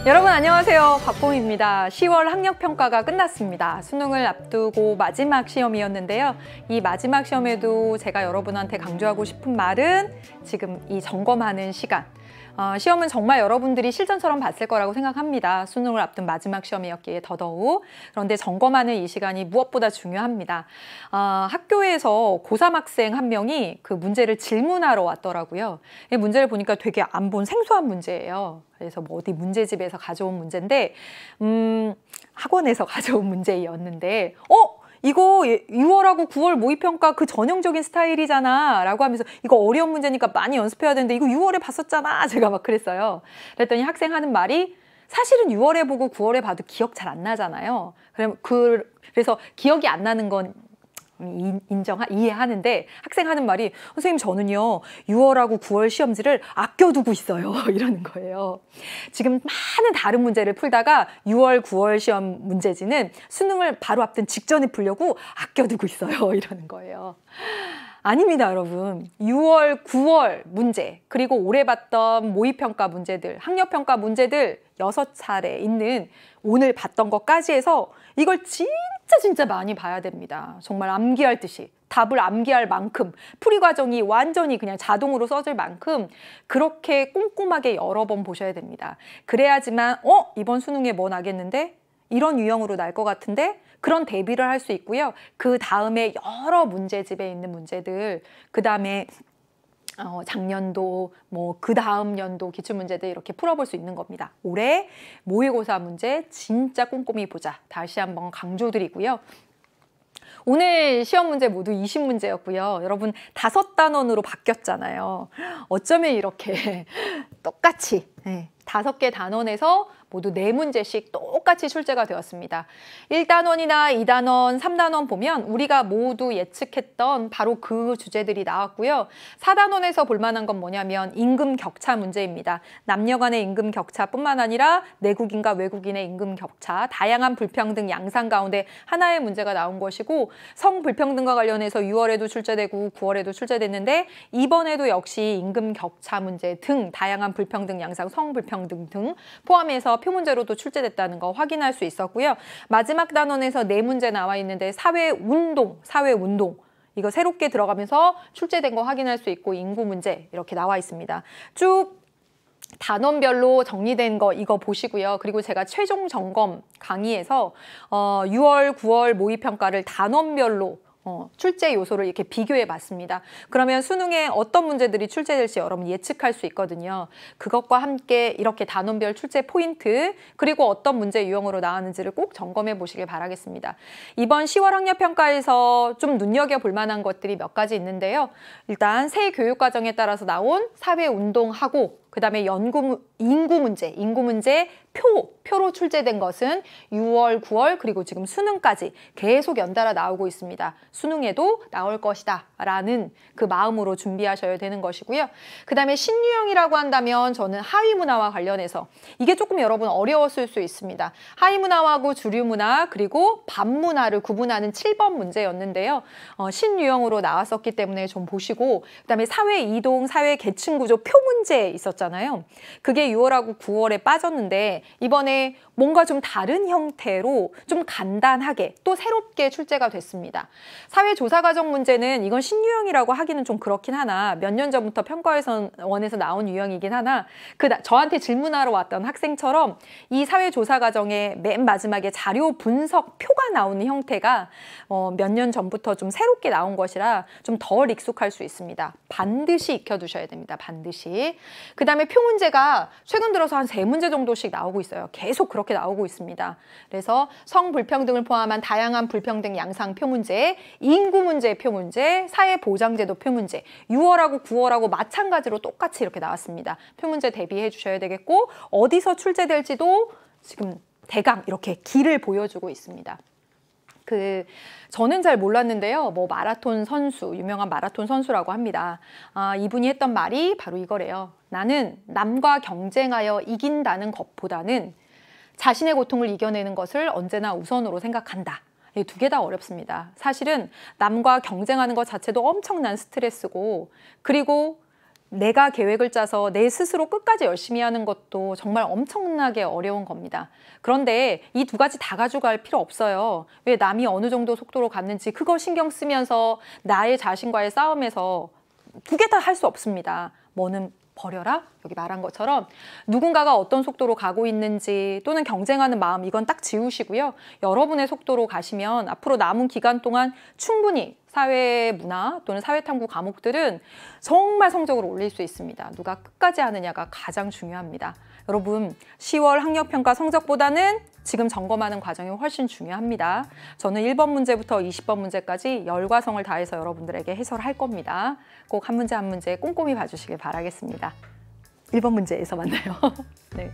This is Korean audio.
여러분 안녕하세요. 박봉입니다. 10월 학력평가가 끝났습니다. 수능을 앞두고 마지막 시험이었는데요. 이 마지막 시험에도 제가 여러분한테 강조하고 싶은 말은 지금 이 점검하는 시간. 시험은 정말 여러분들이 실전처럼 봤을 거라고 생각합니다. 수능을 앞둔 마지막 시험이었기에 더더욱. 그런데 점검하는 이 시간이 무엇보다 중요합니다. 학교에서 고3 학생 한 명이 그 문제를 질문하러 왔더라고요. 이 문제를 보니까 되게 안 본 생소한 문제예요. 그래서 뭐 어디 문제집에서 가져온 문제인데 학원에서 가져온 문제였는데 이거 6월하고 9월 모의평가 그 전형적인 스타일이잖아 라고 하면서 이거 어려운 문제니까 많이 연습해야 되는데 이거 6월에 봤었잖아 제가 막 그랬어요. 그랬더니 학생 하는 말이 사실은 6월에 보고 9월에 봐도 기억 잘 안 나잖아요. 그래서 기억이 안 나는 건 이해하는데 학생 하는 말이 선생님 저는요 6월하고 9월 시험지를 아껴두고 있어요 이러는 거예요. 지금 많은 다른 문제를 풀다가 6월 9월 시험 문제지는 수능을 바로 앞둔 직전에 풀려고 아껴두고 있어요 이러는 거예요. 아닙니다 여러분. 6월 9월 문제 그리고 올해 봤던 모의평가 문제들 학력평가 문제들 6차례 있는 오늘 봤던 것까지 해서 이걸 진짜 많이 봐야 됩니다. 정말 암기할 듯이 답을 암기할 만큼 풀이 과정이 완전히 그냥 자동으로 써질 만큼 그렇게 꼼꼼하게 여러 번 보셔야 됩니다. 그래야지만 이번 수능에 뭐 나겠는데? 이런 유형으로 날 것 같은데? 그런 대비를 할 수 있고요. 그 다음에 여러 문제집에 있는 문제들 그 다음에 작년도 그 다음 연도 기출문제들 이렇게 풀어볼 수 있는 겁니다. 올해 모의고사 문제 진짜 꼼꼼히 보자. 다시 한번 강조드리고요. 오늘 시험 문제 모두 20문제였고요. 여러분 5단원으로 바뀌었잖아요. 어쩌면 이렇게 똑같이 5개 단원에서 모두 4문제씩 똑같이 출제가 되었습니다. 1단원이나 2단원, 3단원 보면 우리가 모두 예측했던 바로 그 주제들이 나왔고요. 4단원에서 볼 만한 건 뭐냐면 임금 격차 문제입니다. 남녀 간의 임금 격차뿐만 아니라 내국인과 외국인의 임금 격차, 다양한 불평등 양상 가운데 하나의 문제가 나온 것이고 성불평등과 관련해서 6월에도 출제되고 9월에도 출제됐는데 이번에도 역시 임금 격차 문제 등 다양한 불평등 양상, 성불평등 등 포함해서 표문제로도 출제됐다는 거 확인할 수 있었고요. 마지막 단원에서 4문제 나와 있는데 사회운동 이거 새롭게 들어가면서 출제된 거 확인할 수 있고 인구 문제 이렇게 나와 있습니다. 쭉 단원별로 정리된 거 이거 보시고요. 그리고 제가 최종 점검 강의에서 6월, 9월 모의평가를 단원별로 출제 요소를 이렇게 비교해 봤습니다. 그러면 수능에 어떤 문제들이 출제될지 여러분 예측할 수 있거든요. 그것과 함께 이렇게 단원별 출제 포인트 그리고 어떤 문제 유형으로 나왔는지를 꼭 점검해 보시길 바라겠습니다. 이번 10월 학력평가에서 좀 눈여겨볼 만한 것들이 몇 가지 있는데요. 일단 새 교육과정에 따라서 나온 사회운동하고 그 다음에 인구 문제 표로 출제된 것은 6월, 9월 그리고 지금 수능까지 계속 연달아 나오고 있습니다. 수능에도 나올 것이다 라는 그 마음으로 준비하셔야 되는 것이고요. 그 다음에 신유형이라고 한다면 저는 하위문화와 관련해서 이게 조금 여러분 어려웠을 수 있습니다. 하위문화하고 주류문화 그리고 반문화를 구분하는 7번 문제였는데요. 신유형으로 나왔었기 때문에 좀 보시고 그 다음에 사회이동, 사회계층구조 표 문제 있었잖아요. 그게 6월하고 9월에 빠졌는데 이번에 뭔가 좀 다른 형태로 좀 간단하게 또 새롭게 출제가 됐습니다. 사회조사과정 문제는 이건 신유형이라고 하기는 좀 그렇긴 하나 몇 년 전부터 평가원에서 나온 유형이긴 하나 저한테 질문하러 왔던 학생처럼 이 사회조사과정의 맨 마지막에 자료 분석 표가 나오는 형태가 몇 년 전부터 좀 새롭게 나온 것이라 좀 덜 익숙할 수 있습니다. 반드시 익혀두셔야 됩니다. 반드시. 그 다음에 표 문제가 최근 들어서 한 3문제 정도씩 나오고 있어요. 계속 그렇게 나오고 있습니다. 그래서 성불평등을 포함한 다양한 불평등 양상 표 문제, 인구 문제 표 문제, 사회보장제도 표 문제 6월하고 9월하고 마찬가지로 똑같이 이렇게 나왔습니다. 표 문제 대비해 주셔야 되겠고 어디서 출제될지도 지금 대강 이렇게 길을 보여주고 있습니다. 저는 잘 몰랐는데요. 마라톤 선수, 유명한 마라톤 선수라고 합니다. 이분이 했던 말이 바로 이거래요. 나는 남과 경쟁하여 이긴다는 것보다는 자신의 고통을 이겨내는 것을 언제나 우선으로 생각한다. 이 2개 다 어렵습니다. 사실은 남과 경쟁하는 것 자체도 엄청난 스트레스고 그리고 내가 계획을 짜서 내 스스로 끝까지 열심히 하는 것도 정말 엄청나게 어려운 겁니다. 그런데 이 두 가지 다 가져갈 필요 없어요. 왜 남이 어느 정도 속도로 갔는지 그거 신경 쓰면서 나의 자신과의 싸움에서 두 개 다 할 수 없습니다. 뭐는 버려라? 여기 말한 것처럼 누군가가 어떤 속도로 가고 있는지 또는 경쟁하는 마음 이건 딱 지우시고요. 여러분의 속도로 가시면 앞으로 남은 기간 동안 충분히 사회문화 또는 사회탐구 과목들은 정말 성적을 올릴 수 있습니다. 누가 끝까지 하느냐가 가장 중요합니다. 여러분 10월 학력평가 성적보다는 지금 점검하는 과정이 훨씬 중요합니다. 저는 1번 문제부터 20번 문제까지 열과 성을 다해서 여러분들에게 해설할 겁니다. 꼭 한 문제 한 문제 꼼꼼히 봐주시길 바라겠습니다. 1번 문제에서 만나요. 네.